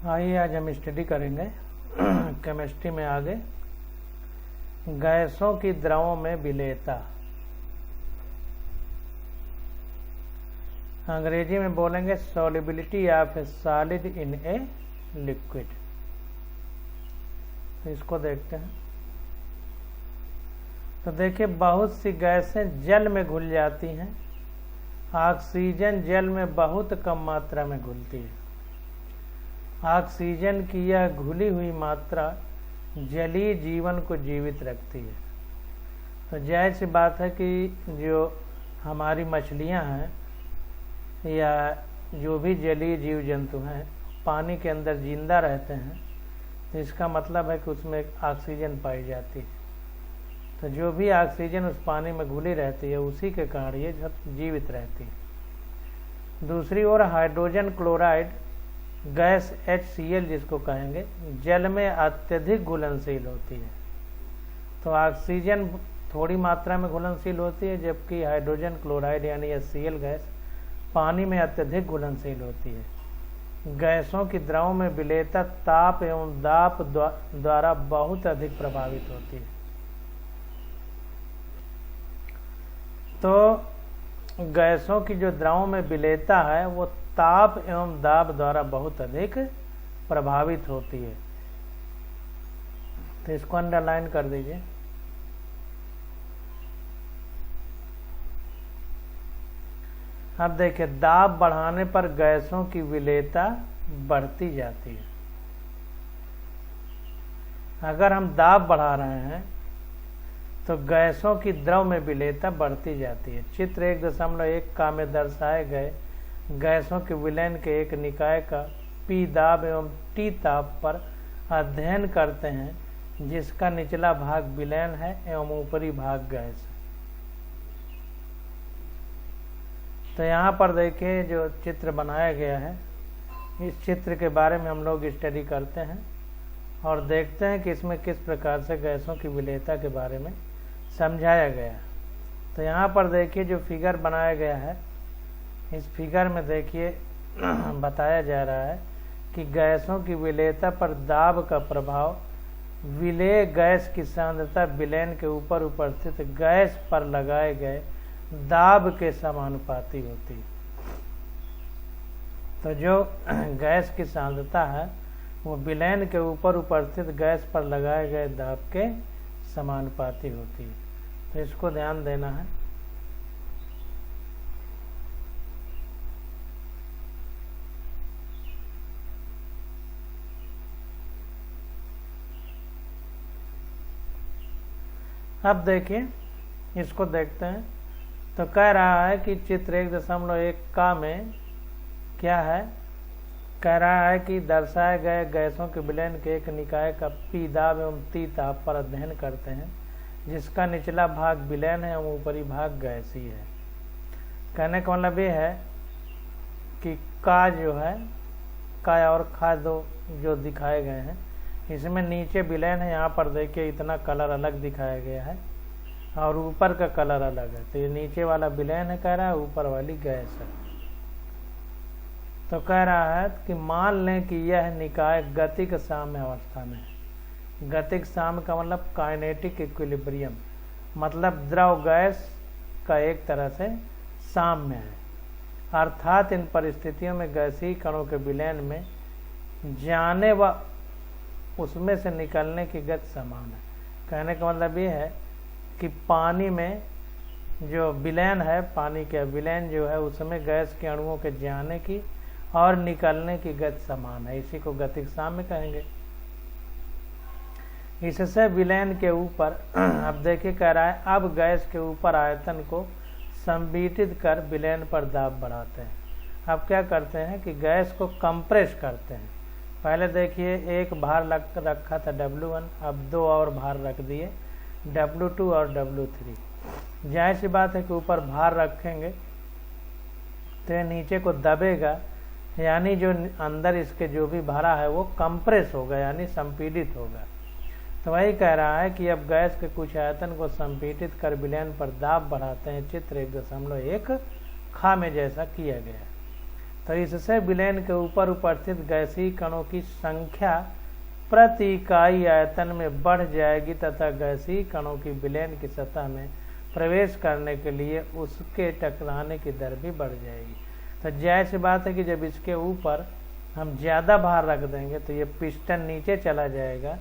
आइए आज हम स्टडी करेंगे केमिस्ट्री में आगे गैसों की द्रवों में विलेयता। अंग्रेजी में बोलेंगे solubility of A solid in a liquid. इसको देखते हैं। तो देखिए, बहुत सी गैसें जल में घुल जाती हैं। ऑक्सीजन जल में बहुत कम मात्रा में घुलती है। ऑक्सीजन की यह घुली हुई मात्रा जलीय जीवन को जीवित रखती है। तो जाहिर सी बात है कि जो हमारी मछलियां हैं या जो भी जलीय जीव जंतु हैं पानी के अंदर जिंदा रहते हैं, तो इसका मतलब है कि उसमें ऑक्सीजन पाई जाती है। तो जो भी ऑक्सीजन उस पानी में घुली रहती है उसी के कारण ये सब जीवित रहती है। दूसरी ओर हाइड्रोजन क्लोराइड गैस HCl जिसको कहेंगे जल में अत्यधिक घुलनशील होती है। तो ऑक्सीजन थोड़ी मात्रा में घुलनशील होती है, जबकि हाइड्रोजन क्लोराइड यानी HCl गैस पानी में अत्यधिक घुलनशील होती है। गैसों की द्रव में विलेयता ताप एवं दाब द्वारा बहुत अधिक प्रभावित होती है। तो गैसों की जो द्रव में विलेयता है वो ताप एवं दाब द्वारा बहुत अधिक प्रभावित होती है। तो इसको अंडरलाइन कर दीजिए। अब देखिए, दाब बढ़ाने पर गैसों की विलेयता बढ़ती जाती है। अगर हम दाब बढ़ा रहे हैं तो गैसों की द्रव में विलेयता बढ़ती जाती है। चित्र 1.1 का में दर्शाए गए गैसों के विलयन के एक निकाय का P दाब एवं T ताप पर अध्ययन करते हैं, जिसका निचला भाग विलयन है एवं ऊपरी भाग गैस है। तो यहाँ पर देखिए जो चित्र बनाया गया है, इस चित्र के बारे में हम लोग स्टडी करते हैं और देखते हैं कि इसमें किस प्रकार से गैसों की विलेयता के बारे में समझाया गया। तो यहाँ पर देखिए जो फिगर बनाया गया है, इस फिगर में देखिए बताया जा रहा है कि गैसों की विलेयता पर दाब का प्रभाव विलेय गैस की सांद्रता विलयन के ऊपर उपस्थित गैस पर लगाए गए दाब के समानुपाती होती है। तो जो गैस की सांद्रता है वो विलयन के ऊपर उपस्थित गैस पर लगाए गए दाब के समानुपाती होती है। तो इसको ध्यान देना है। अब देखिए, इसको देखते हैं। तो कह रहा है कि चित्र 1.1 का में क्या है, कह रहा है कि दर्शाए गए गैसों के विलयन के एक निकाय का P दाब एवं T ताप पर अध्ययन करते हैं, जिसका निचला भाग विलयन है एवं ऊपरी भाग गैसीय है। कहने का मतलब ये है कि का जो है, का और खा दो जो दिखाए गए हैं, इसमें नीचे विलयन है। यहाँ पर देखिए इतना कलर अलग दिखाया गया है और ऊपर का कलर अलग है। तो ये नीचे वाला विलयन है कह रहा है, ऊपर वाली गैस है। तो कह रहा है कि मान लें कि यह निकाय गतिक साम्य अवस्था में है। गतिक साम्य का मतलब काइनेटिक इक्विलिब्रियम, मतलब द्रव गैस का एक तरह से साम्य है। अर्थात इन परिस्थितियों में गैसीय कणों के विलयन में जाने व उसमें से निकलने की गति समान है। कहने का मतलब ये है कि पानी में जो विलयन है, पानी के विलयन जो है उसमें गैस के अणुओं के जाने की और निकलने की गति समान है। इसी को गतिक साम्य कहेंगे। इससे विलयन के ऊपर अब देखिए कह रहा है, अब गैस के ऊपर आयतन को संपीड़ित कर विलयन पर दाब बढ़ाते हैं। अब क्या करते हैं कि गैस को कंप्रेस करते हैं। पहले देखिए एक भार रखा था W1, अब 2 और भार रख दिए W2 और W3। जाहिर सी बात है कि ऊपर भार रखेंगे तो ये नीचे को दबेगा, यानी जो अंदर इसके जो भी भरा है वो कंप्रेस होगा यानी संपीड़ित होगा। तो वही कह रहा है कि अब गैस के कुछ आयतन को संपीड़ित कर विलयन पर दाब बढ़ाते हैं। चित्र 1.1 खा में जैसा किया गया है। तो इससे विलयन के ऊपर उपस्थित गैसीय कणों की संख्या प्रति इकाई आयतन में बढ़ जाएगी तथा गैसीय कणों की विलयन की सतह में प्रवेश करने के लिए उसके टकराने की दर भी बढ़ जाएगी। तो जाहिर सी बात है कि जब इसके ऊपर हम ज़्यादा भार रख देंगे तो ये पिस्टन नीचे चला जाएगा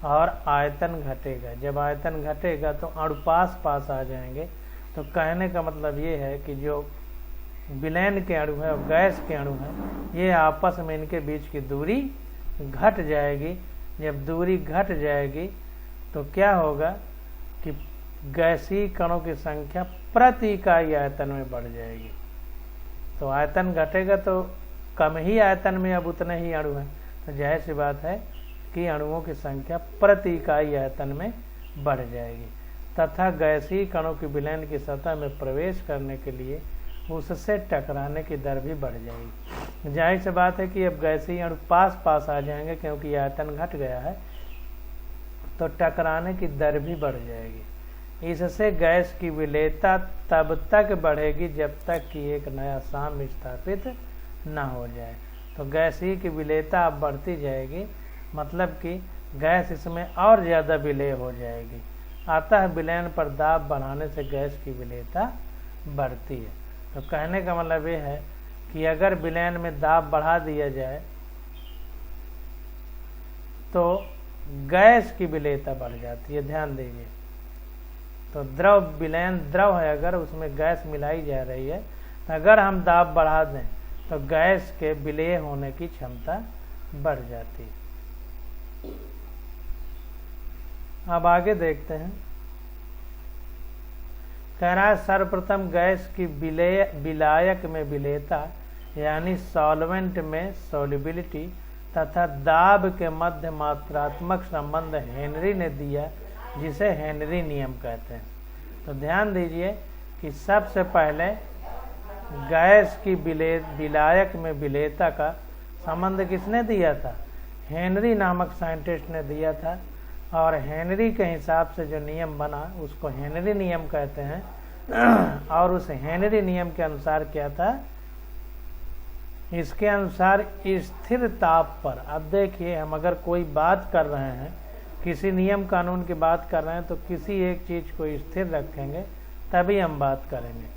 और आयतन घटेगा। जब आयतन घटेगा तो अणु पास पास आ जाएंगे। तो कहने का मतलब ये है कि जो विलयन के अणु है और गैस के अणु है, ये आपस में इनके बीच की दूरी घट जाएगी। जब दूरी घट जाएगी तो क्या होगा कि गैसीय कणों की संख्या प्रति इकाई आयतन में बढ़ जाएगी। तो आयतन घटेगा तो कम ही आयतन में अब उतने ही अणु हैं, तो जाहिर सी बात है कि अणुओं की संख्या प्रति इकाई आयतन में बढ़ जाएगी तथा गैसीय कणों की विलयन की सतह में प्रवेश करने के लिए उससे टकराने की दर भी बढ़ जाएगी। जाहिर सी बात है कि अब गैसीय अणु पास पास आ जाएंगे क्योंकि आयतन घट गया है, तो टकराने की दर भी बढ़ जाएगी। इससे गैस की विलेयता तब तक बढ़ेगी जब तक कि एक नया साम्य स्थापित न हो जाए। तो गैसीय की विलेयता अब बढ़ती जाएगी, मतलब कि गैस इसमें और ज़्यादा विलेय हो जाएगी। अतः विलयन पर दाब बढ़ाने से गैस की विलेयता बढ़ती है। तो कहने का मतलब ये है कि अगर विलयन में दाब बढ़ा दिया जाए तो गैस की विलेयता बढ़ जाती है। ध्यान दीजिए, तो द्रव विलयन द्रव है, अगर उसमें गैस मिलाई जा रही है, अगर हम दाब बढ़ा दें तो गैस के विलेय होने की क्षमता बढ़ जाती है। अब आगे देखते हैं। कह रहा है सर्वप्रथम गैस की विलायक में विलेयता यानी सॉल्वेंट में सॉल्युबिलिटी तथा दाब के मध्य मात्रात्मक संबंध हेनरी ने दिया, जिसे हेनरी नियम कहते हैं। तो ध्यान दीजिए कि सबसे पहले गैस की विलायक में विलेयता का संबंध किसने दिया था? हेनरी नामक साइंटिस्ट ने दिया था। और हेनरी के हिसाब से जो नियम बना उसको हेनरी नियम कहते हैं। और उस हेनरी नियम के अनुसार क्या था? इसके अनुसार स्थिर ताप पर, अब देखिए हम अगर कोई बात कर रहे हैं, किसी नियम कानून की बात कर रहे हैं, तो किसी एक चीज को स्थिर रखेंगे तभी हम बात करेंगे।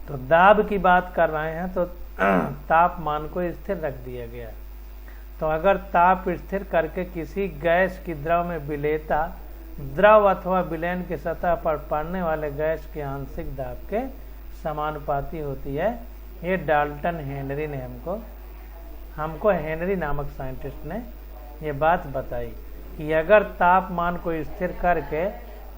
तो दाब की बात कर रहे हैं तो तापमान को स्थिर रख दिया गया। तो अगर ताप स्थिर करके किसी गैस की द्रव में विलेयता द्रव अथवा विलयन की सतह पर पड़ने वाले गैस के आंशिक दाब के समानुपाती होती है। ये डाल्टन हेनरी ने हमको हेनरी नामक साइंटिस्ट ने ये बात बताई कि अगर तापमान को स्थिर करके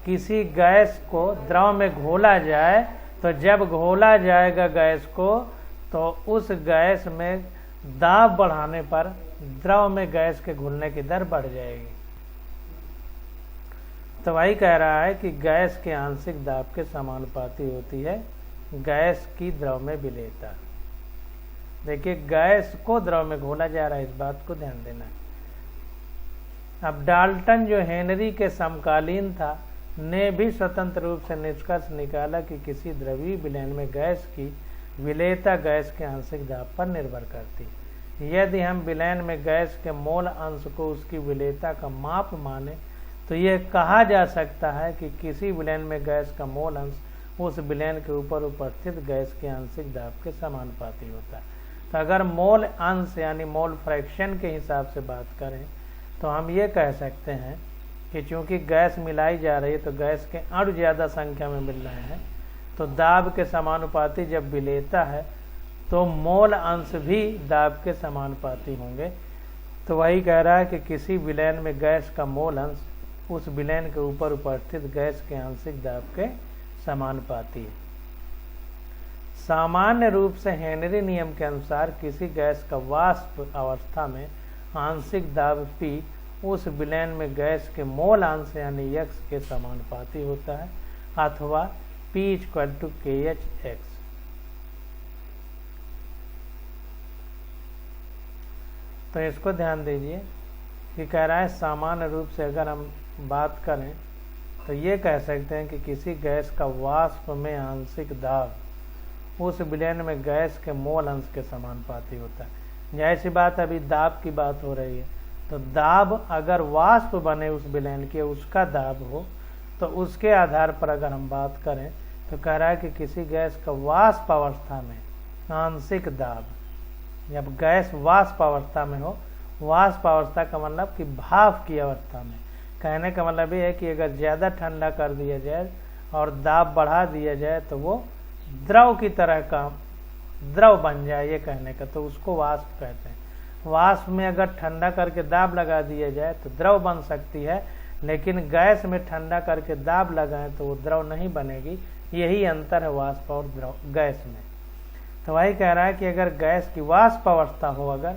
किसी गैस को द्रव में घोला जाए, तो जब घोला जाएगा गैस को, तो उस गैस में दाब बढ़ाने पर द्रव में गैस के घुलने की दर बढ़ जाएगी। तो वही कह रहा है कि गैस के आंशिक दाब के समानुपाती होती है गैस की द्रव में विलेयता। देखिए, गैस को द्रव में घोला जा रहा है, इस बात को ध्यान देना है। अब डाल्टन जो हेनरी के समकालीन था, ने भी स्वतंत्र रूप से निष्कर्ष निकाला कि किसी द्रवीय विलयन में गैस की विलेयता गैस के आंशिक दाब पर निर्भर करती है। यदि हम विलयन में गैस के मोल अंश को उसकी विलेयता का माप माने, तो यह कहा जा सकता है कि किसी विलयन में गैस का मोल अंश उस विलयन के ऊपर उपस्थित गैस के आंशिक दाब के समानुपाती होता है। तो अगर मोल अंश यानी मोल फ्रैक्शन के हिसाब से बात करें, तो हम ये कह सकते हैं कि चूंकि गैस मिलाई जा रही है, तो गैस के अणु ज़्यादा संख्या में मिल रहे हैं, तो दाब के समानुपाती जब विलेयता है तो मोल अंश भी दाब के समानुपाती होंगे। तो वही कह रहा है कि किसी विलयन में गैस का मोल अंश उस विलयन के ऊपर उपस्थित गैस के आंशिक दाब के समानुपाती है। सामान्य रूप से हेनरी नियम के अनुसार किसी गैस का वाष्प अवस्था में आंशिक दाब P उस विलयन में गैस के मोल अंश यानी x के समानुपाती होता है, अथवा P = KHX। तो इसको ध्यान दीजिए कि कह रहा है सामान्य रूप से अगर हम बात करें तो ये कह सकते हैं कि किसी गैस का वाष्प में आंशिक दाब उस विलयन में गैस के मोल अंश के समानुपाती होता है। जैसी बात अभी दाब की बात हो रही है, तो दाब अगर वाष्प बने उस विलयन के, उसका दाब हो, तो उसके आधार पर अगर हम बात करें तो कह रहा है कि किसी गैस का वाष्प अवस्था में आंशिक दाब, जब गैस वाष्प अवस्था में हो, वाष्प अवस्था का मतलब कि भाप की अवस्था में, कहने का मतलब ये है कि अगर ज़्यादा ठंडा कर दिया जाए और दाब बढ़ा दिया जाए तो वो द्रव की तरह का द्रव बन जाए, ये कहने का, तो उसको वाष्प कहते हैं। वाष्प में अगर ठंडा करके दाब लगा दिया जाए तो द्रव बन सकती है, लेकिन गैस में ठंडा करके दाब लगाएं तो वो द्रव नहीं बनेगी। यही अंतर है वाष्प और द्रव गैस में। तो वही कह रहा है कि अगर गैस की वाष्प अवस्था हो, अगर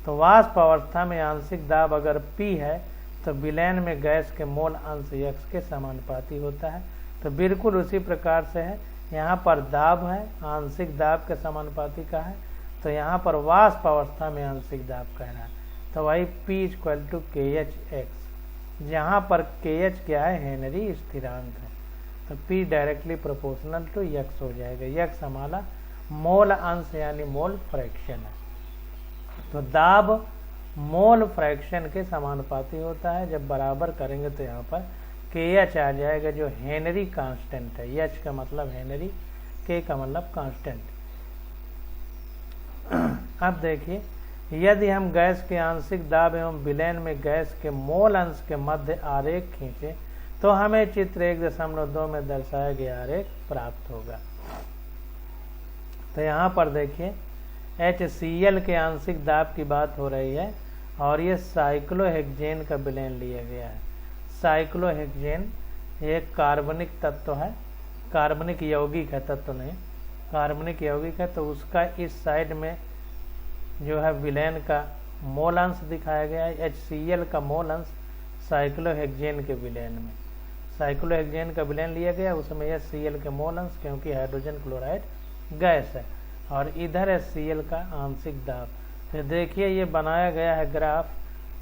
तो वाष्प अवस्था में आंशिक दाब अगर P है तो विलयन में गैस के मोल अंश x के समानुपाती होता है। तो बिल्कुल उसी प्रकार से है, यहाँ पर दाब है, आंशिक दाब के समानुपाती का है, तो यहाँ पर वाष्प अवस्था में आंशिक दाब कह रहा है। तो वही P = KHx, जहाँ पर KH क्या है, हेनरी स्थिरांक है, तो P directly proportional to x हो जाएगा। x हमारा मोल अंश यानी मोल फ्रैक्शन है। तो दाब मोल फ्रैक्शन के समानुपाती होता है। जब बराबर करेंगे तो यहाँ पर KH आ जाएगा, जो हेनरी कांस्टेंट है। H का मतलब हेनरी, K का मतलब कांस्टेंट। अब देखिए, यदि हम गैस के आंशिक दाब एवं विलयन में गैस के मोल अंश के मध्य आरेख खींचे तो हमें चित्र 1.2 में दर्शाया गया आरेख प्राप्त होगा। तो यहाँ पर देखिए, HCl के आंशिक दाब की बात हो रही है और ये साइक्लोहेक्सेन का विलयन लिया गया है। साइक्लोहेक्सेन एक कार्बनिक तत्व है, कार्बनिक यौगिक है, तत्व नहीं, कार्बनिक यौगिक है। तो उसका इस साइड में जो है विलयन का मोल अंश दिखाया गया है। HCl का मोल अंश साइक्लोहेक्सेन के विलयन में, साइक्लोहेक्सेन का विलयन लिया गया, उसमें HCl के मोल अंश, क्योंकि हाइड्रोजन क्लोराइड गैस है, और इधर HCl का आंशिक दाब। तो देखिए ये बनाया गया है ग्राफ,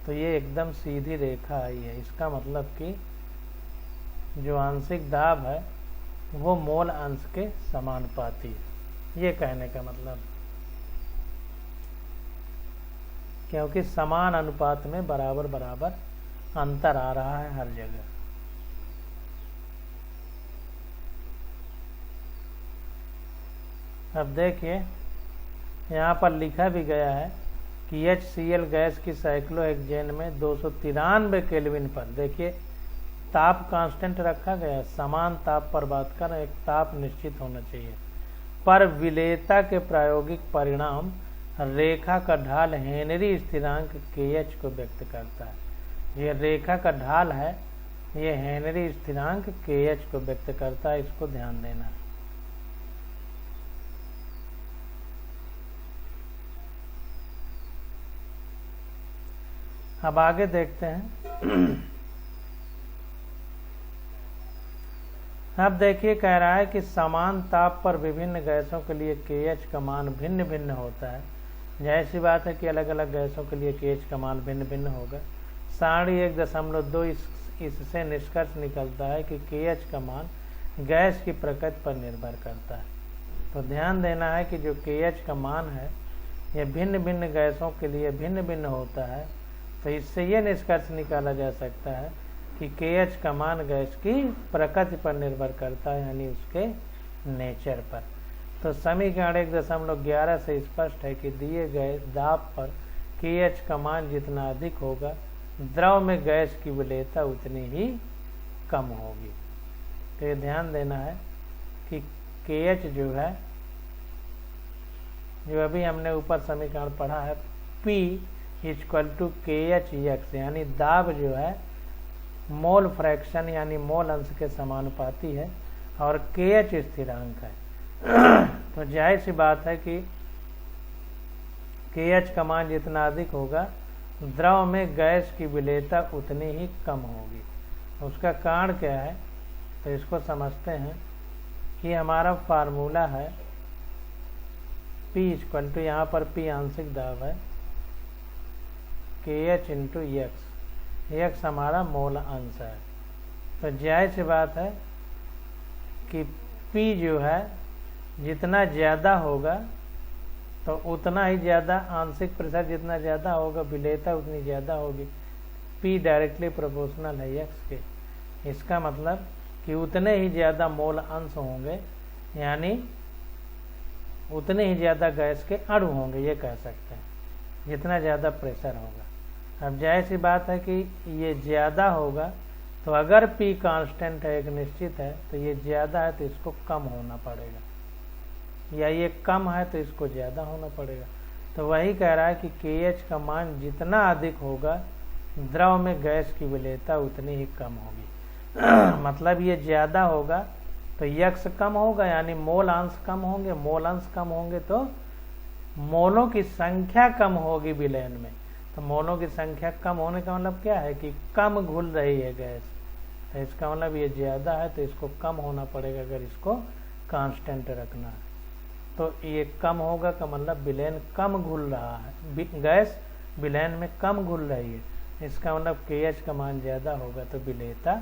तो ये एकदम सीधी रेखा आई है। इसका मतलब कि जो आंशिक दाब है वो मोल अंश के समानुपाती है, ये कहने का मतलब, क्योंकि समान अनुपात में बराबर बराबर अंतर आ रहा है हर जगह। अब देखिए, यहाँ पर लिखा भी गया है कि HCl गैस की साइक्लोहेक्सेन में 293 केल्विन पर, देखिए ताप कांस्टेंट रखा गया, समान ताप पर बात कर, एक ताप निश्चित होना चाहिए, पर विलेयता के प्रायोगिक परिणाम रेखा का ढाल हेनरी स्थिरांक KH को व्यक्त करता है। ये रेखा का ढाल है, ये हेनरी स्थिरांक KH को व्यक्त करता है, इसको ध्यान देना। अब आगे देखते हैं। अब देखिए, कह रहा है कि समान ताप पर विभिन्न गैसों के लिए KH का मान भिन्न भिन्न होता है। जाहिर सी बात है कि अलग अलग गैसों के लिए KH का मान भिन्न भिन्न होगा। सारणी 1.2 इससे निष्कर्ष निकलता है कि KH का मान गैस की प्रकृति पर निर्भर करता है। तो ध्यान देना है कि जो KH का मान है यह भिन्न भिन्न गैसों के लिए भिन्न भिन्न होता है। तो इससे ये निष्कर्ष निकाला जा सकता है कि KH का मान गैस की प्रकृति पर निर्भर करता है, यानी उसके नेचर पर। तो समीकरण 1.11 से स्पष्ट है कि दिए गए दाब पर KH का मान जितना अधिक होगा, द्रव में गैस की विलेयता उतनी ही कम होगी। तो ये ध्यान देना है कि KH जो है, जो अभी हमने ऊपर समीकरण पढ़ा है, P = KHx, यानी दाब जो है मोल फ्रैक्शन यानी मोल अंश के समानुपाती है और KH स्थिरांक है। तो जाहिर सी बात है कि KH का मान जितना अधिक होगा, द्रव में गैस की विलेयता उतनी ही कम होगी। उसका कारण क्या है, तो इसको समझते हैं कि हमारा फार्मूला है P = यहाँ पर P आंशिक दाब है, KH × x, x हमारा मोल अंश है। तो जाहिर सी बात है कि P जो है जितना ज़्यादा होगा तो उतना ही ज़्यादा आंशिक प्रेशर जितना ज़्यादा होगा विलेयता उतनी ज़्यादा होगी। P डायरेक्टली प्रोपोर्शनल है x के। इसका मतलब कि उतने ही ज़्यादा मोल अंश होंगे, यानी उतने ही ज़्यादा गैस के अणु होंगे, ये कह सकते हैं, जितना ज़्यादा प्रेशर होगा। अब जाहिर सी बात है कि ये ज़्यादा होगा, तो अगर P कांस्टेंट है, एक निश्चित है, तो ये ज़्यादा है तो इसको कम होना पड़ेगा, या ये कम है तो इसको ज़्यादा होना पड़ेगा। तो वही कह रहा है कि KH का मान जितना अधिक होगा द्रव में गैस की विलेयता उतनी ही कम होगी। मतलब ये ज़्यादा होगा तो यक्स कम होगा, यानी मोल अंश कम होंगे, मोल अंश कम होंगे तो मोलों की संख्या कम होगी विलयन में। तो मोलों की संख्या कम होने का मतलब क्या है कि कम घुल रही है गैस, तो इसका मतलब ये ज़्यादा है तो इसको कम होना पड़ेगा अगर इसको कांस्टेंट रखना है। तो ये कम होगा का मतलब विलयन कम घुल रहा है, गैस विलयन में कम घुल रही है, इसका मतलब KH का मान ज़्यादा होगा तो विलेयता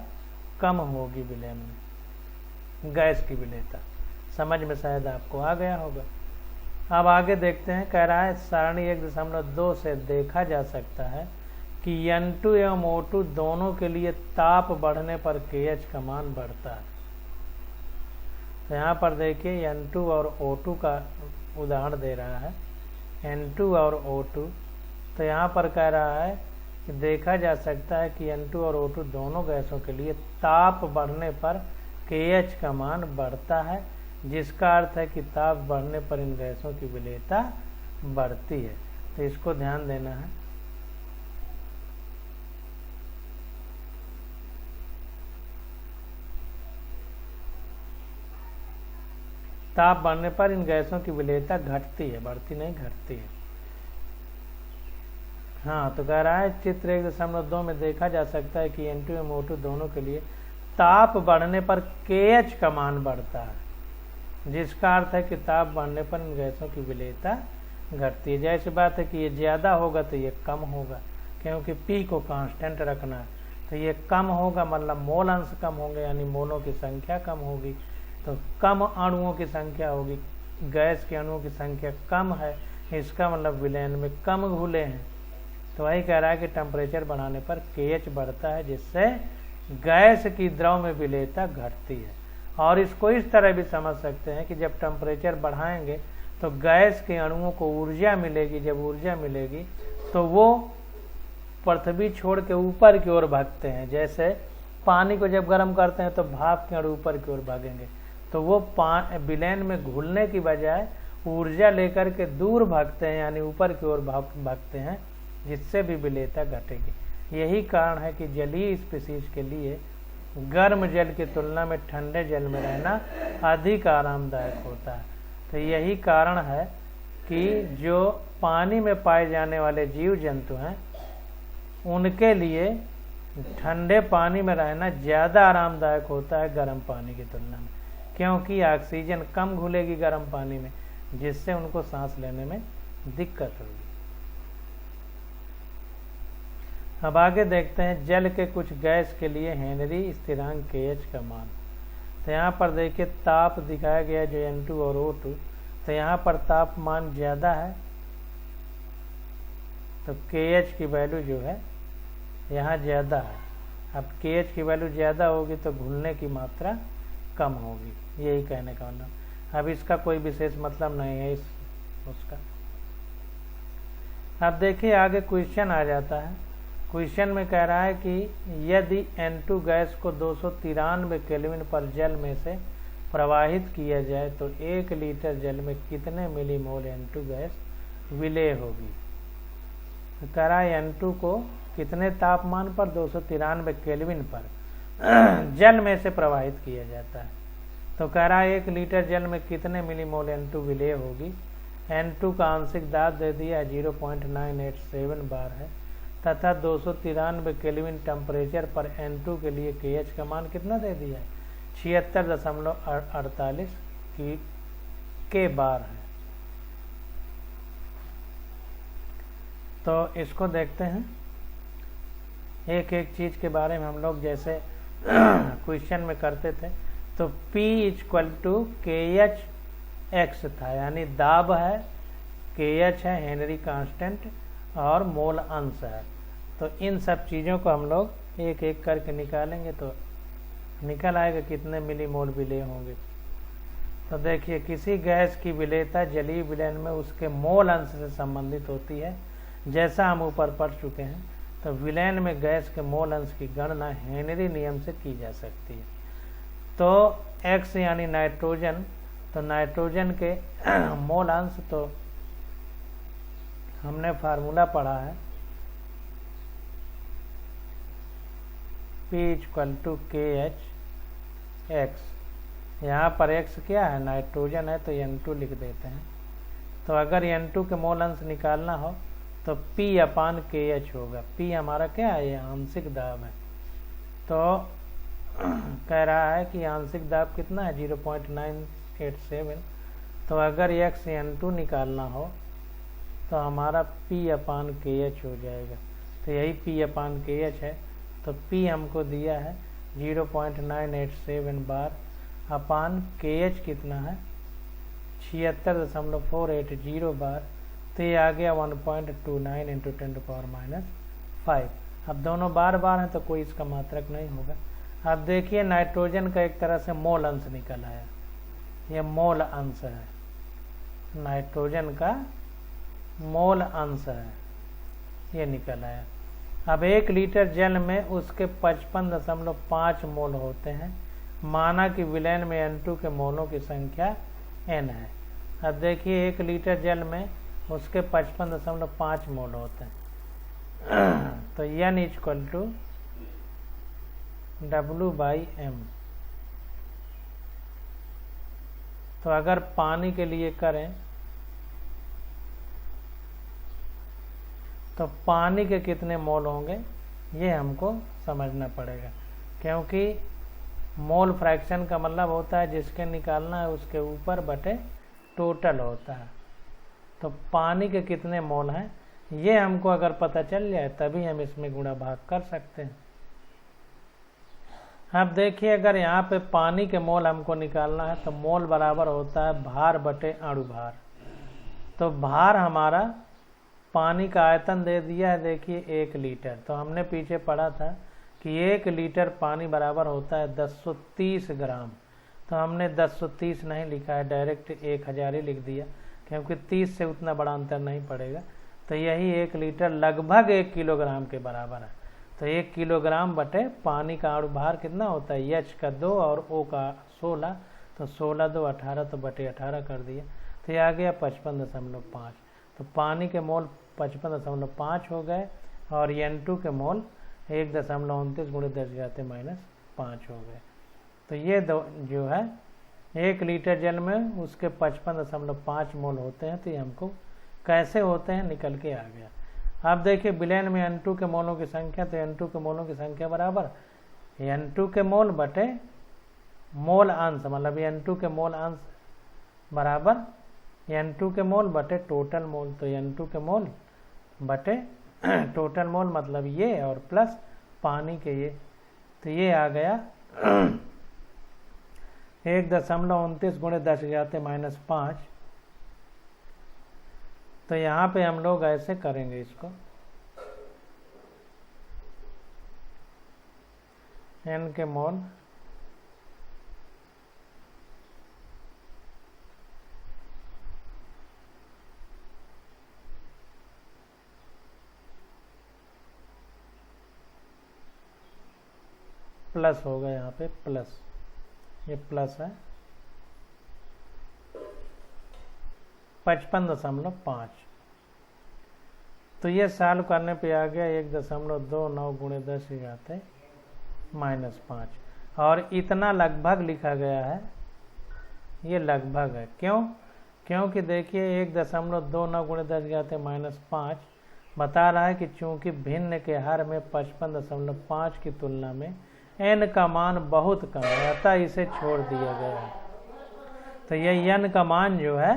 कम होगी विलयन में, गैस की विलेयता। समझ में शायद आपको आ गया होगा। अब आगे देखते हैं, कह रहा है सारणी 1.2 से देखा जा सकता है कि N2 एवं O2 दोनों के लिए ताप बढ़ने पर KH का मान बढ़ता है। तो यहाँ पर देखिए N2 और O2 का उदाहरण दे रहा है, N2 और O2। तो यहाँ पर कह रहा है कि देखा जा सकता है कि N2 और O2 दोनों गैसों के लिए ताप बढ़ने पर KH का मान बढ़ता है, जिसका अर्थ है कि ताप बढ़ने पर इन गैसों की विलेयता बढ़ती है। तो इसको ध्यान देना है। ताप बढ़ने पर इन गैसों की विलेयता घटती है, बढ़ती नहीं घटती है। हाँ, तो कह रहा है चित्र 1.2 में देखा जा सकता है कि N2 एवं O2 दोनों के लिए ताप बढ़ने पर KH का मान बढ़ता है, जिसका अर्थ है कि ताप बढ़ने पर इन गैसों की विलेयता घटती है। जैसी बात है कि ये ज़्यादा होगा तो ये कम होगा, क्योंकि P को कांस्टेंट रखना है। तो ये कम होगा मतलब मोल अंश कम होंगे, यानी मोलों की संख्या कम होगी, तो कम अणुओं की संख्या होगी। गैस के अणुओं की संख्या कम है, इसका मतलब विलयन में कम घुले हैं। तो वही कह रहा है कि टेम्परेचर बढ़ाने पर KH बढ़ता है, जिससे गैस की द्रव में विलेयता घटती है। और इसको इस तरह भी समझ सकते हैं कि जब टेम्परेचर बढ़ाएंगे तो गैस के अणुओं को ऊर्जा मिलेगी, जब ऊर्जा मिलेगी तो वो पृथ्वी छोड़ के ऊपर की ओर भागते हैं। जैसे पानी को जब गर्म करते हैं तो भाप के अणु ऊपर की ओर भागेंगे, तो वो विलयन में घुलने की बजाय ऊर्जा लेकर के दूर भागते हैं, यानी ऊपर की ओर भागते हैं, जिससे भी विलेयता घटेगी। यही कारण है कि जलीय स्पीशीज के लिए गर्म जल की तुलना में ठंडे जल में रहना अधिक आरामदायक होता है। तो यही कारण है कि जो पानी में पाए जाने वाले जीव जंतु हैं उनके लिए ठंडे पानी में रहना ज़्यादा आरामदायक होता है गर्म पानी की तुलना में, क्योंकि ऑक्सीजन कम घुलेगी गर्म पानी में, जिससे उनको सांस लेने में दिक्कत होगी। अब आगे देखते हैं जल के कुछ गैस के लिए हेनरी स्थिरांक KH का मान। तो यहाँ पर देखिए ताप दिखाया गया है जो N2 और O2। तो यहाँ पर तापमान ज़्यादा है तो KH की वैल्यू जो है यहाँ ज़्यादा है। अब KH की वैल्यू ज़्यादा होगी तो घुलने की मात्रा कम होगी, यही कहने का मतलब। अब इसका कोई विशेष मतलब नहीं है उसका। अब देखिए आगे क्वेश्चन आ जाता है। क्वेश्चन में कह रहा है कि यदि N2 गैस को 293 केल्विन पर जल में से प्रवाहित किया जाए तो 1 लीटर जल में कितने मिलीमोल N2 गैस विलेय होगी। तो कह रहा है N2 को कितने तापमान पर 293 केल्विन पर जल में से प्रवाहित किया जाता है। तो कह रहा है 1 लीटर जल में कितने मिलीमोल N2 विलेय होगी। N2 का आंशिक दाब दे दिया 0.987 बार है तथा 293 केल्विन टेम्परेचर पर N2 के लिए KH का मान कितना दे दिया है 76.48 के बार है। तो इसको देखते हैं एक एक चीज़ के बारे में हम लोग जैसे क्वेश्चन में करते थे। तो P = KH एक्स था, यानी दाब है, KH है हेनरी कांस्टेंट, और मोल अंश है। तो इन सब चीज़ों को हम लोग एक एक करके निकालेंगे तो निकल आएगा कितने मिलीमोल विलेय होंगे। तो देखिए, किसी गैस की विलेयता जलीय विलयन में उसके मोल अंश से संबंधित होती है। जैसा हम ऊपर पढ़ चुके हैं, तो विलयन में गैस के मोल अंश की गणना हेनरी नियम से की जा सकती है। तो X यानी नाइट्रोजन, तो नाइट्रोजन के मोल अंश, तो हमने फार्मूला पढ़ा है P = KH(X). यहाँ पर X क्या है, नाइट्रोजन है, तो N2 लिख देते हैं। तो अगर N2 के मोल अंश निकालना हो तो P/KH होगा। P हमारा क्या है, ये आंशिक दाब है। तो कह रहा है कि आंशिक दाब कितना है, 0.987। तो अगर X N2 निकालना हो तो हमारा P/KH हो जाएगा। तो यही P/KH है। तो P हमको दिया है 0.987 बार अपान KH कितना है 76.480 बार। तो ये आ गया 1.29 × 10⁻⁵। अब दोनों बार बार हैं तो कोई इसका मात्रक नहीं होगा। अब देखिए, नाइट्रोजन का एक तरह से मोल अंश निकल आया, ये मोल अंश है, नाइट्रोजन का मोल अंश है, ये निकल आया। अब 1 लीटर जल में उसके 55.5 मोल होते हैं। माना कि विलयन में N2 के मोलों की संख्या N है। अब देखिए, 1 लीटर जल में उसके 55.5 मोल होते हैं। तो N = W/M। तो अगर पानी के लिए करें तो पानी के कितने मोल होंगे, ये हमको समझना पड़ेगा, क्योंकि मोल फ्रैक्शन का मतलब होता है जिसके निकालना है उसके ऊपर बटे टोटल होता है। तो पानी के कितने मोल हैं, ये हमको अगर पता चल जाए तभी हम इसमें गुणा भाग कर सकते हैं। अब देखिए, अगर यहाँ पे पानी के मोल हमको निकालना है तो मोल बराबर होता है भार बटे अणु भार। तो भार हमारा पानी का आयतन दे दिया है, देखिए 1 लीटर। तो हमने पीछे पढ़ा था कि 1 लीटर पानी बराबर होता है 1030 ग्राम। तो हमने 1030 नहीं लिखा है, डायरेक्ट 1000 ही लिख दिया, क्योंकि 30 से उतना बड़ा अंतर नहीं पड़ेगा। तो यही 1 लीटर लगभग 1 किलोग्राम के बराबर है। तो 1 किलोग्राम बटे पानी का अणु भार कितना होता है, H का 2 और O का 16। तो 16 2 18, तो बटे 18 कर दिया। तो ये आ गया 55.5। तो पानी के मोल 55.5 हो गए और N2 के मोल 1.29 × 10⁻⁵ हो गए। तो ये जो है 1 लीटर जल में उसके 55.5 मोल होते हैं। तो ये हमको कैसे होते हैं निकल के आ गया। अब देखिए, विलयन में N2 के मोलों की संख्या, तो N2 के मोलों की संख्या बराबर N2 के मोल बटे मोल अंश, मतलब N2 के मोल अंश बराबर N2 के मोल बटे टोटल मोल। तो N2 के मोल बटे टोटल मोल, मतलब ये, और प्लस पानी के ये। तो ये आ गया 1.29 × 10⁻⁵। तो यहाँ पे हम लोग ऐसे करेंगे इसको, N के मोल प्लस होगा, यहाँ पे प्लस, ये प्लस है 55.5। तो ये सॉल्व करने पे आ गया 1.29 × 10⁻⁵ और इतना लगभग लिखा गया है, ये लगभग है। क्यों? क्योंकि देखिए 1.29 × 10⁻⁵ बता रहा है कि चूंकि भिन्न के हर में 55.5 की तुलना में n का मान बहुत कम है, अतः इसे छोड़ दिया गया है। तो ये n का मान जो है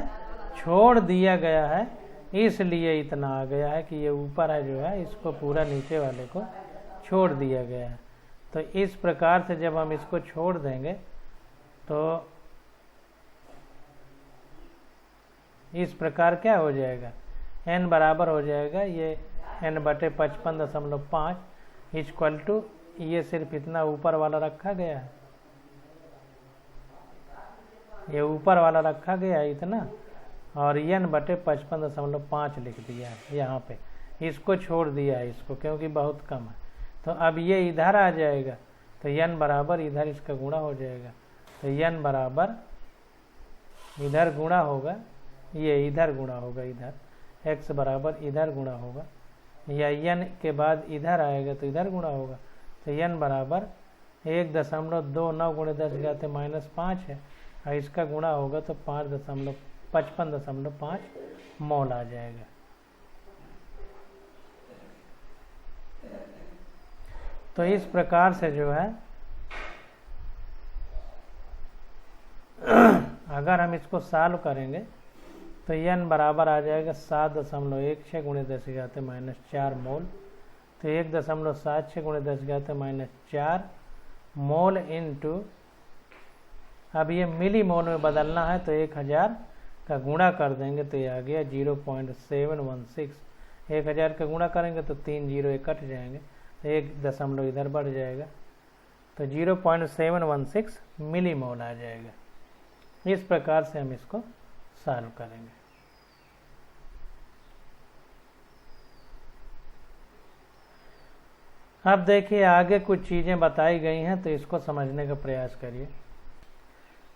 छोड़ दिया गया है, इसलिए इतना आ गया है कि ये ऊपर है जो है इसको पूरा नीचे वाले को छोड़ दिया गया है। तो इस प्रकार से जब हम इसको छोड़ देंगे तो इस प्रकार क्या हो जाएगा, n बराबर हो जाएगा ये n/55.5 इक्वल टू, ये सिर्फ इतना ऊपर वाला रखा गया है, ये ऊपर वाला रखा गया है इतना, और n/55.5 लिख दिया है यहाँ पे, इसको छोड़ दिया है इसको, क्योंकि बहुत कम है। तो अब ये इधर आ जाएगा, तो n बराबर इधर इसका गुणा हो जाएगा, तो n बराबर इधर गुणा होगा, ये इधर गुणा होगा, इधर x बराबर इधर गुणा होगा, या n के बाद इधर आएगा तो इधर गुणा होगा, तो n बराबर 1.29 × 10⁻⁻5 है, और इसका गुणा होगा तो 55.5 मोल आ जाएगा। तो इस प्रकार से जो है अगर हम इसको सॉल्व करेंगे तो n बराबर आ जाएगा 7.16 × 10⁻⁻4 मोल, तो 1.76 × 10⁻⁻4 मोल इंटू, अब ये मिली मोल में बदलना है तो 1000 का गुणा कर देंगे तो ये आ गया 0.716, 1000 का गुणा करेंगे तो 3 0 कट जाएंगे, तो 1 दशमलव इधर बढ़ जाएगा, तो 0.716 मिली मोल आ जाएगा। इस प्रकार से हम इसको सॉल्व करेंगे। अब देखिए आगे कुछ चीज़ें बताई गई हैं, तो इसको समझने का प्रयास करिए।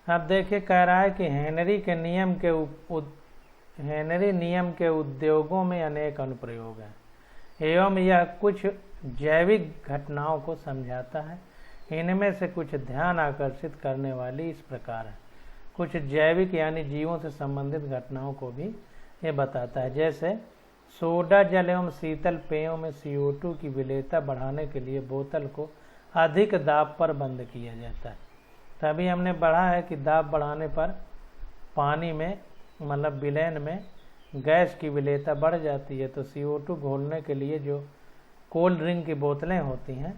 अब देखिए कह रहा है कि हेनरी नियम के उद्योगों में अनेक अनुप्रयोग हैं एवं यह कुछ जैविक घटनाओं को समझाता है। इनमें से कुछ ध्यान आकर्षित करने वाली इस प्रकार है। कुछ जैविक यानी जीवों से संबंधित घटनाओं को भी ये बताता है, जैसे सोडा जल एवं शीतल पेयों में CO2 की विलेयता बढ़ाने के लिए बोतल को अधिक दाब पर बंद किया जाता है। तभी हमने पढ़ा है कि दाब बढ़ाने पर पानी में मतलब विलयन में गैस की विलेयता बढ़ जाती है, तो CO2 घोलने के लिए जो कोल्ड ड्रिंक की बोतलें होती हैं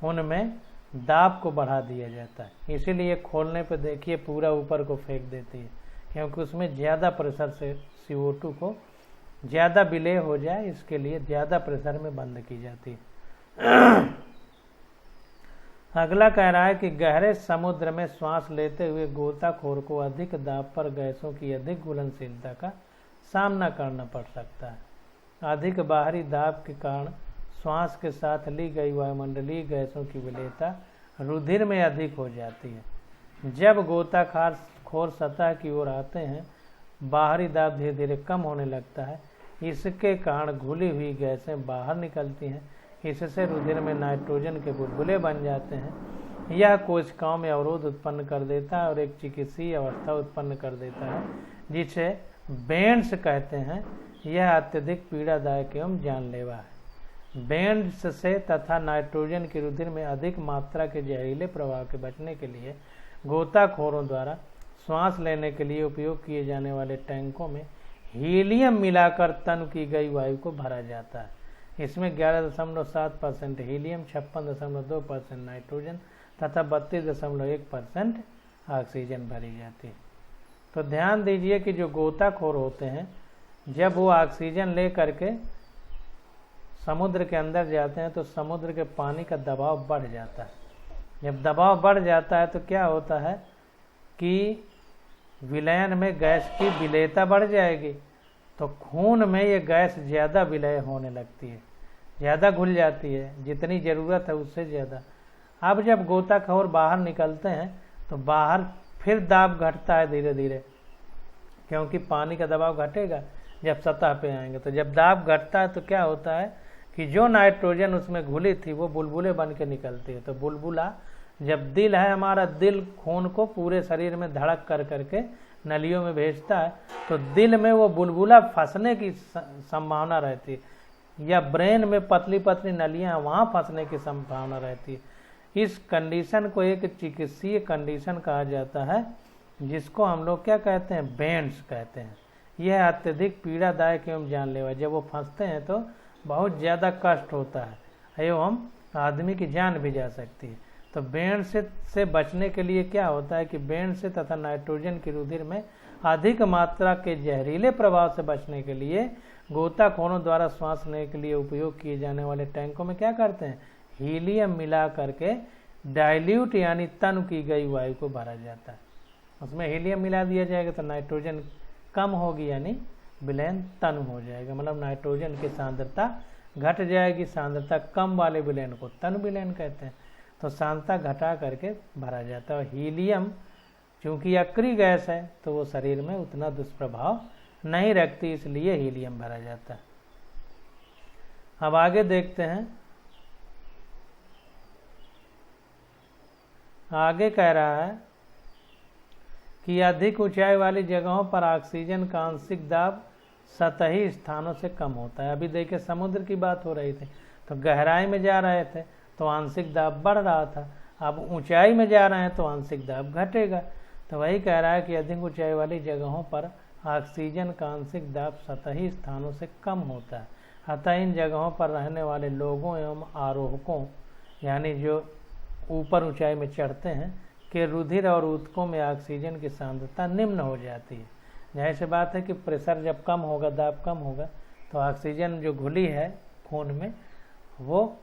उनमें दाब को बढ़ा दिया जाता है। इसीलिए खोलने पर देखिए पूरा ऊपर को फेंक देती है, क्योंकि उसमें ज़्यादा प्रेशर से CO2 को ज़्यादा विलय हो जाए, इसके लिए ज़्यादा प्रेशर में बंद की जाती है। अगला कह रहा है कि गहरे समुद्र में श्वास लेते हुए गोताखोर को अधिक दाब पर गैसों की अधिक घुलनशीलता का सामना करना पड़ सकता है। अधिक बाहरी दाब के कारण श्वास के साथ ली गई वायुमंडलीय गैसों की विलेयता रुधिर में अधिक हो जाती है। जब गोताखोर सतह की ओर आते हैं, बाहरी दाब धीरे धीरे कम होने लगता है। इसके कारण घुली हुई गैसें बाहर निकलती हैं। इससे रुधिर में नाइट्रोजन के बुलबुले बन जाते हैं। यह कोशिकाओं में अवरोध उत्पन्न कर देता है और एक चिकित्सीय अवस्था उत्पन्न कर देता है, जिसे बेंड्स कहते हैं। यह अत्यधिक पीड़ादायक एवं जानलेवा है। बेंड्स से तथा नाइट्रोजन की रुधिर में अधिक मात्रा के जहरीले प्रभाव के बचने के लिए गोताखोरों द्वारा श्वास लेने के लिए उपयोग किए जाने वाले टैंकों में हीलियम मिलाकर तन की गई वायु को भरा जाता है। इसमें 11.7% हीलियम, 56.2% नाइट्रोजन तथा 32.1% ऑक्सीजन भरी जाती है। तो ध्यान दीजिए कि जो गोताखोर होते हैं, जब वो ऑक्सीजन ले करके समुद्र के अंदर जाते हैं तो समुद्र के पानी का दबाव बढ़ जाता है। जब दबाव बढ़ जाता है तो क्या होता है कि विलयन में गैस की विलेयता बढ़ जाएगी, तो खून में ये गैस ज़्यादा विलय होने लगती है, ज़्यादा घुल जाती है, जितनी ज़रूरत है उससे ज़्यादा। अब जब गोताखोर बाहर निकलते हैं तो बाहर फिर दाब घटता है धीरे धीरे, क्योंकि पानी का दबाव घटेगा जब सतह पे आएंगे। तो जब दाब घटता है तो क्या होता है कि जो नाइट्रोजन उसमें घुली थी वो बुलबुले बन के निकलती है। तो बुलबुला, जब दिल है हमारा, दिल खून को पूरे शरीर में धड़क कर करके नलियों में भेजता है, तो दिल में वो बुलबुला फंसने की संभावना रहती है, या ब्रेन में पतली पतली नलियां वहाँ फंसने की संभावना रहती है। इस कंडीशन को एक चिकित्सीय कंडीशन कहा जाता है, जिसको हम लोग क्या कहते हैं, बेंड्स कहते हैं। यह अत्यधिक पीड़ादायक एवं जानलेवा। जब वो फंसते हैं तो बहुत ज़्यादा कष्ट होता है एवं आदमी की जान भी जा सकती है। तो बेंड से बचने के लिए क्या होता है कि बेंड से तथा नाइट्रोजन की रुधिर में अधिक मात्रा के जहरीले प्रभाव से बचने के लिए गोताखोरों द्वारा श्वास लेने के लिए उपयोग किए जाने वाले टैंकों में क्या करते हैं, हीलियम मिला करके डाइल्यूट यानी तन की गई वायु को भरा जाता है। उसमें हीलियम मिला दिया जाएगा तो नाइट्रोजन कम होगी यानी विलयन तन हो जाएगा, मतलब नाइट्रोजन की सांद्रता घट जाएगी। सांद्रता कम वाले विलयन को तन विलयन कहते हैं। तो सांद्रता घटा करके भरा जाता है। हीलियम चूंकि अक्रिय गैस है तो वो शरीर में उतना दुष्प्रभाव नहीं रखती, इसलिए हीलियम भरा जाता है। अब आगे देखते हैं, आगे कह रहा है कि अधिक ऊंचाई वाली जगहों पर ऑक्सीजन का आंशिक दाब सतही स्थानों से कम होता है। अभी देखिए समुद्र की बात हो रही थी तो गहराई में जा रहे थे तो आंशिक दाब बढ़ रहा था, अब ऊंचाई में जा रहे हैं तो आंशिक दाब घटेगा। तो वही कह रहा है कि अधिक ऊंचाई वाली जगहों पर ऑक्सीजन का आंशिक दाब सतही स्थानों से कम होता है। अतः इन जगहों पर रहने वाले लोगों एवं आरोहकों यानी जो ऊपर ऊंचाई में चढ़ते हैं के रुधिर और ऊतकों में ऑक्सीजन की सांद्रता निम्न हो जाती है। जाहिर सी बात है कि प्रेशर जब कम होगा, दाब कम होगा, तो ऑक्सीजन जो घुली है खून में वो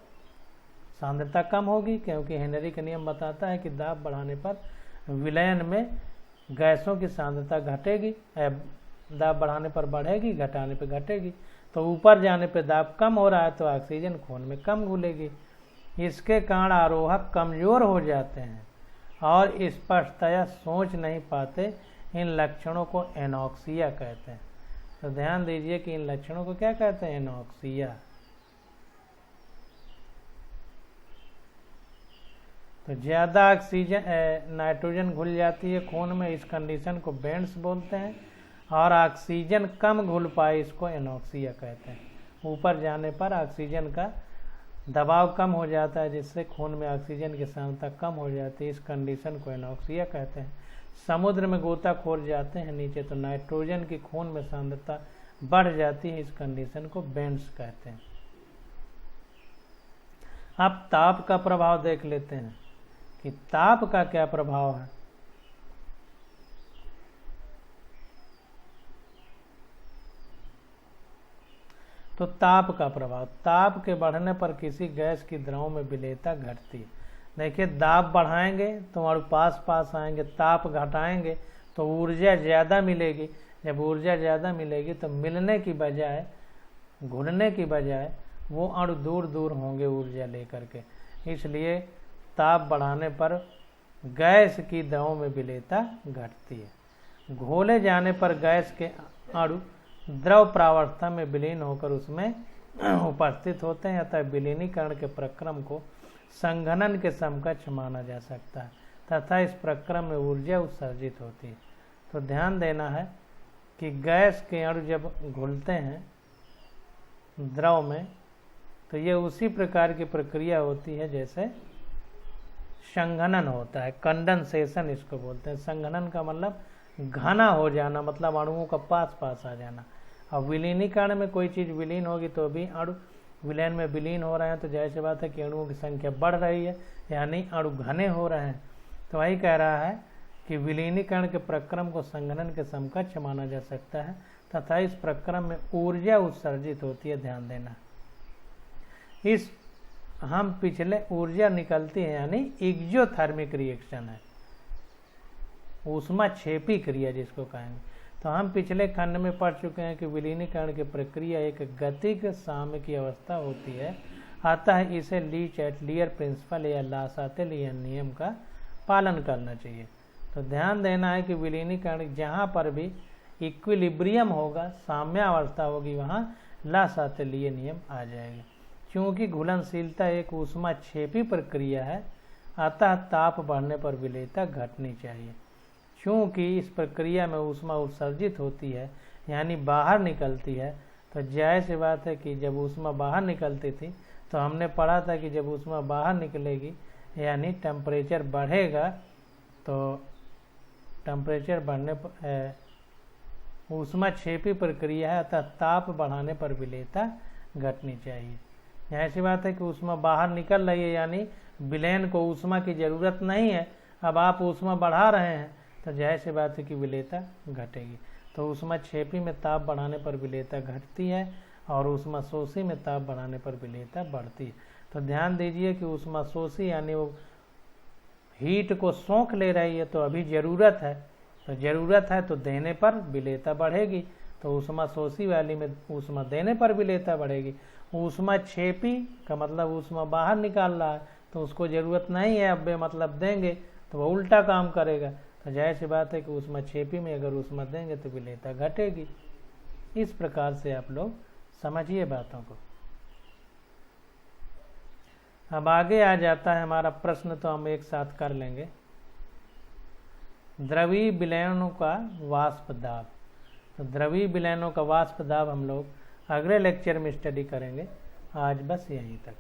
सांद्रता कम होगी, क्योंकि हेनरी का नियम बताता है कि दाब बढ़ाने पर विलयन में गैसों की सांद्रता घटेगी, दाब बढ़ाने पर बढ़ेगी, घटाने पर घटेगी। तो ऊपर जाने पर दाब कम हो रहा है तो ऑक्सीजन खून में कम घुलेगी। इसके कारण आरोहक कमजोर हो जाते हैं और स्पष्टतया सोच नहीं पाते। इन लक्षणों को एनॉक्सिया कहते हैं। तो ध्यान दीजिए कि इन लक्षणों को क्या कहते हैं, एनॉक्सिया। तो ज्यादा ऑक्सीजन नाइट्रोजन घुल जाती है खून में, इस कंडीशन को बेंड्स बोलते हैं। और ऑक्सीजन कम घुल पाए इसको एनॉक्सिया कहते हैं। ऊपर जाने पर ऑक्सीजन का दबाव कम हो जाता है जिससे खून में ऑक्सीजन की सांद्रता कम हो जाती है, इस कंडीशन को एनॉक्सिया कहते हैं। समुद्र में गोताखोर जाते हैं नीचे तो नाइट्रोजन की खून में सांद्रता बढ़ जाती है, इस कंडीशन को बेंड्स कहते हैं। अब ताप का प्रभाव देख लेते हैं कि ताप का क्या प्रभाव है। तो ताप का प्रभाव, ताप के बढ़ने पर किसी गैस की द्रव में विलेयता घटती है। देखिए दाब बढ़ाएंगे तो हमारे पास पास आएंगे, ताप घटाएंगे तो ऊर्जा ज़्यादा मिलेगी। जब ऊर्जा ज़्यादा मिलेगी तो मिलने की बजाय, घुलने की बजाय वो अणु दूर दूर होंगे ऊर्जा लेकर के। इसलिए ताप बढ़ाने पर गैस की द्रव में विलेयता घटती है। घोले जाने पर गैस के अणु द्रव प्रावस्था में विलीन होकर उसमें उपस्थित होते हैं, अतः विलीनीकरण के प्रक्रम को संघनन के समकक्ष माना जा सकता है तथा इस प्रक्रम में ऊर्जा उत्सर्जित होती है। तो ध्यान देना है कि गैस के अणु जब घुलते हैं द्रव में तो ये उसी प्रकार की प्रक्रिया होती है जैसे संघनन होता है, कंडेंसेशन इसको बोलते हैं। संघनन का मतलब घना हो जाना, मतलब अणुओं का पास पास आ जाना। अब विलीनीकरण में कोई चीज़ विलीन होगी तो भी अणु विलयन में विलीन हो रहे हैं तो जाहिर सी बात है कि अणुओं की संख्या बढ़ रही है, यानी अणु घने हो रहे हैं। तो वही कह रहा है कि विलीनीकरण के प्रक्रम को संघनन के समकक्ष माना जा सकता है तथा इस प्रक्रम में ऊर्जा उत्सर्जित होती है। ध्यान देना, इस हम पिछले ऊर्जा निकलती है यानी एक्सोथर्मिक रिएक्शन है, ऊष्मा छेपी क्रिया जिसको कहेंगे। तो हम पिछले खंड में पढ़ चुके हैं कि विलीनीकरण की प्रक्रिया एक गतिक साम्य अवस्था होती है, अतः इसे ली चैटलियर प्रिंसिपल या लासातेलियन नियम का पालन करना चाहिए। तो ध्यान देना है कि विलीनीकरण जहाँ पर भी इक्विलिब्रियम होगा, साम्यावस्था होगी, वहाँ लासातेलियन नियम आ जाएगा। क्योंकि घुलनशीलता एक ऊष्मा छेपी प्रक्रिया है, अतः ताप बढ़ने पर विलेयता घटनी चाहिए। क्योंकि इस प्रक्रिया में ऊष्मा उत्सर्जित होती है यानी बाहर निकलती है, तो जाहिर सी बात है कि जब ऊष्मा बाहर निकलती थी तो हमने पढ़ा था कि जब ऊष्मा बाहर निकलेगी यानी टेम्परेचर बढ़ेगा, तो टेम्परेचर बढ़ने पर ऊष्मा छेपी प्रक्रिया है, अतः ताप बढ़ाने पर विलेयता घटनी चाहिए। जाहिर सी बात है कि ऊष्मा बाहर निकल रही है यानी विलयन को ऊष्मा की ज़रूरत नहीं है, अब आप ऊष्मा बढ़ा रहे हैं तो जाहिर सी बात है कि विलेयता घटेगी। तो ऊष्माक्षेपी में ताप बढ़ाने पर विलेयता घटती है और ऊष्माशोषी में ताप बढ़ाने पर विलेयता बढ़ती है। तो ध्यान दीजिए कि ऊष्माशोषी यानी वो हीट को सोख ले रही है, तो अभी ज़रूरत है, तो ज़रूरत है तो देने पर विलेयता बढ़ेगी। तो ऊष्माशोषी वाली में ऊष्मा देने पर विलेयता बढ़ेगी। ऊष्माक्षेपी का मतलब ऊष्मा बाहर निकाल रहा है, तो उसको ज़रूरत नहीं है, अब मतलब देंगे तो वह उल्टा काम करेगा। तो जाहिर सी बात है कि ऊष्माक्षेपी में अगर ऊष्मा देंगे तो विलेयता घटेगी। इस प्रकार से आप लोग समझिए बातों को। अब आगे आ जाता है हमारा प्रश्न, तो हम एक साथ कर लेंगे। द्रवीय विलयनों का वाष्प दाब। तो द्रवीय विलयनों का वाष्प दाब हम लोग अगले लेक्चर में स्टडी करेंगे। आज बस यहीं तक।